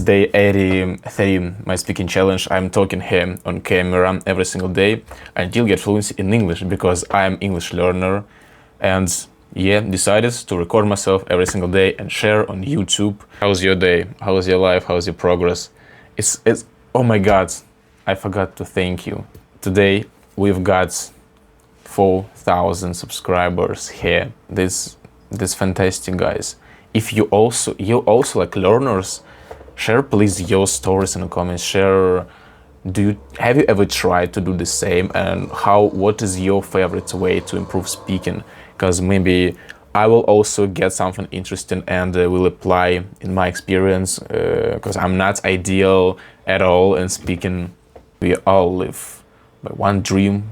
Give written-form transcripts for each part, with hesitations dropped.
Day 83, my speaking challenge. I'm talking here on camera every single day until get fluency in English, because I'm English learner and decided to record myself every single day and share on YouTube. How's your day? How's your life? How's your progress? It's oh my God, I forgot to thank you. Today we've got 4,000 subscribers here. This fantastic, guys. If you also like learners, share please your stories in the comments. Share, have you ever tried to do the same, and what is your favorite way to improve speaking? Because maybe I will also get something interesting and will apply in my experience, because I'm not ideal at all in speaking. We all live by one dream,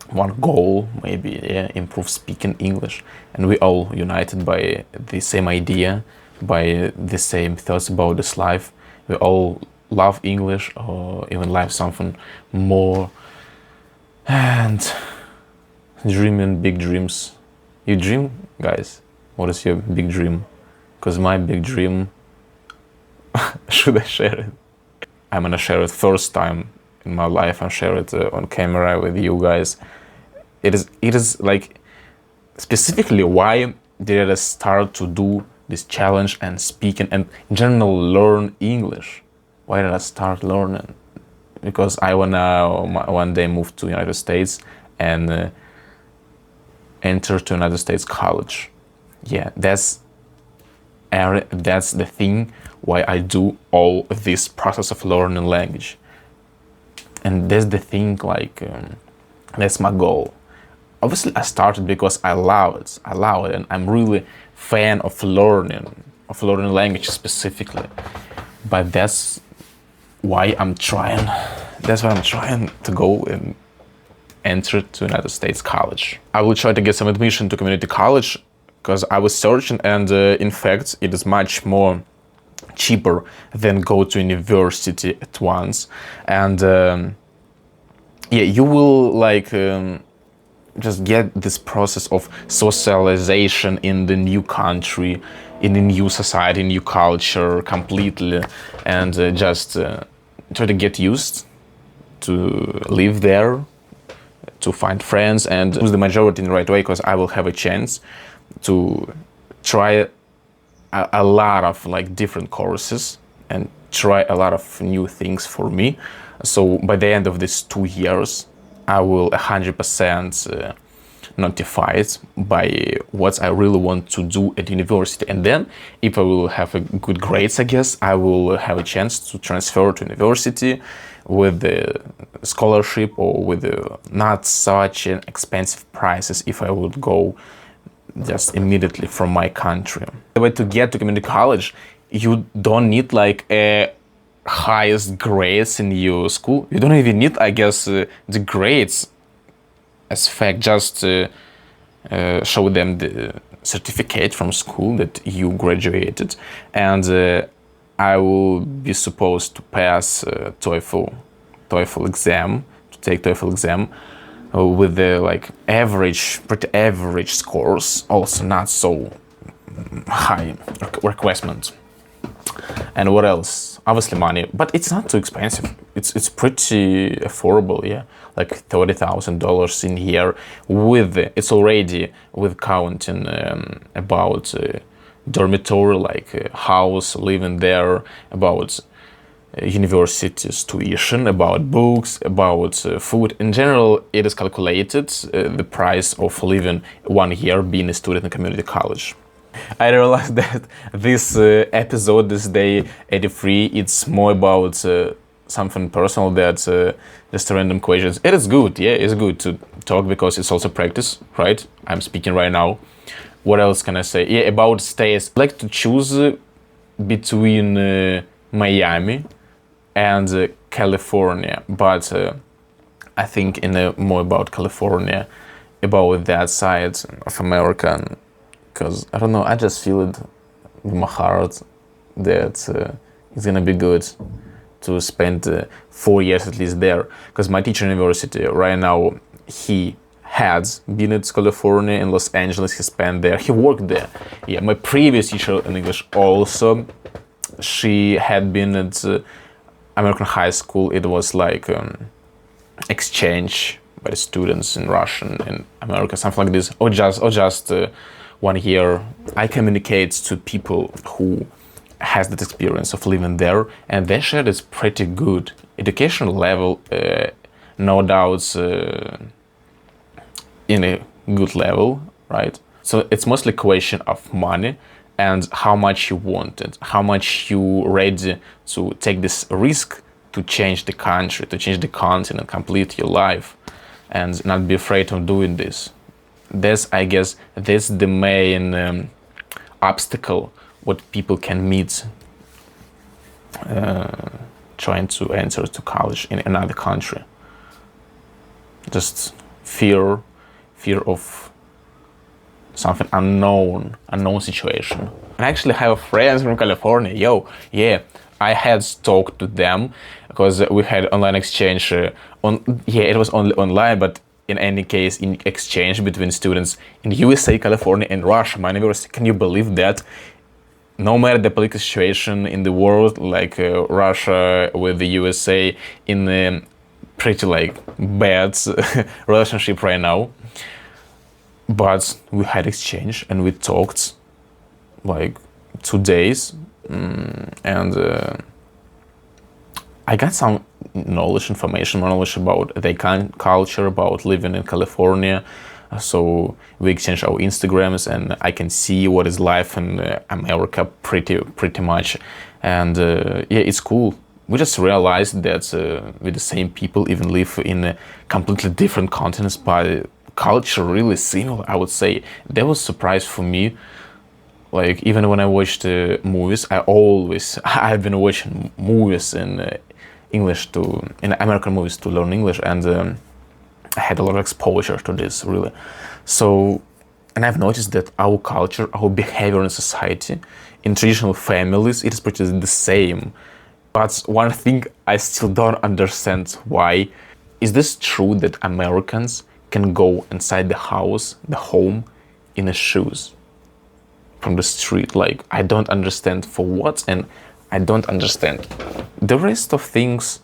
one goal, maybe, improve speaking English, and we all united by the same idea, by the same thoughts about this life. We all love English, or even love something more, and dreaming big dreams. You dream, guys? What is your big dream? Because my big dream, should I share it? I'm gonna share it first time in my life and share it on camera with you guys. It is like, specifically, why did I start to do this challenge and speaking and in general learn English? Why did I start learning? Because I wanna one day move to United States and enter to United States college. Yeah, that's the thing why I do all this process of learning language, and that's the thing, like, that's my goal. Obviously, I started because I love it, and I'm really fan of learning language specifically. But that's why I'm trying to go and enter to United States college. I will try to get some admission to community college, because I was searching, and in fact, it is much more cheaper than go to university at once. And you will like just get this process of socialization in the new country, in the new society, new culture completely, and just try to get used to live there, to find friends and choose the majority in the right way, because I will have a chance to try a lot of like different courses and try a lot of new things for me. So by the end of these 2 years, I will 100% notified by what I really want to do at university. And then if I will have a good grades, I guess I will have a chance to transfer to university with the scholarship, or with not such an expensive prices if I would go just immediately from my country. The way to get to community college, you don't need like a highest grades in your school. You don't even need, I guess, the grades as fact, just show them the certificate from school that you graduated, and I will be supposed to pass TOEFL exam, to take TOEFL exam with the like pretty average scores, also not so high requirement. And what else? Obviously money, but it's not too expensive. It's pretty affordable, yeah. Like $30,000 in here. It's already with counting about dormitory, like house, living there, about university's tuition, about books, about food. In general, it is calculated the price of living 1 year being a student in community college. I realized that this episode, this day 83, it's more about something personal, that's just random questions. It is good, yeah, it's good to talk, because it's also practice, right? I'm speaking right now. What else can I say? Yeah, about states. I like to choose between Miami and California, but I think more about California, about that side of America. Because, I don't know, I just feel it in my heart that it's gonna be good to spend 4 years at least there. Because my teacher in university right now, he had been at California, in Los Angeles, he spent there, he worked there. Yeah, my previous teacher in English also she had been at American high school. It was like exchange by the students in Russia and America, something like this, or just 1 year. I communicate to people who has that experience of living there, and they shared it's pretty good educational level, no doubts, in a good level, right? So it's mostly a question of money and how much you want it, how much you ready to take this risk to change the country, to change the continent, complete your life, and not be afraid of doing this. I guess that's the main obstacle what people can meet trying to enter to college in another country. Just fear of something unknown situation. And I actually have friends from California. Yeah, I had talked to them because we had online exchange. It was only online, but in any case, in exchange between students in USA, California, and Russia, my university. Can you believe that? No matter the political situation in the world, like Russia with the USA in a pretty like bad relationship right now, but we had exchange and we talked like 2 days, and I got some information about their culture, about living in California. So we exchange our Instagrams, and I can see what is life in America pretty much. And yeah, it's cool. We just realized that with the same people even live in completely different continents, but culture really similar, I would say. That was a surprise for me. Like, even when I watched movies, I've been watching movies in in American movies to learn English, and I had a lot of exposure to this, really. So, and I've noticed that our culture, our behavior in society, in traditional families, it is pretty the same. But one thing I still don't understand why. Is this true that Americans can go inside the house, the home, in a shoes from the street? Like, I don't understand for what, and I don't understand. The rest of things,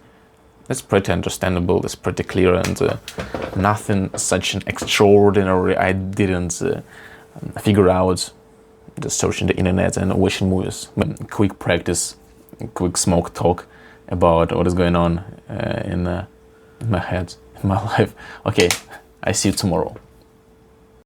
that's pretty understandable, that's pretty clear, and nothing such an extraordinary I didn't figure out just searching the internet and watching movies. Quick practice, quick smoke talk about what is going on in my head, in my life. Okay, I see you tomorrow.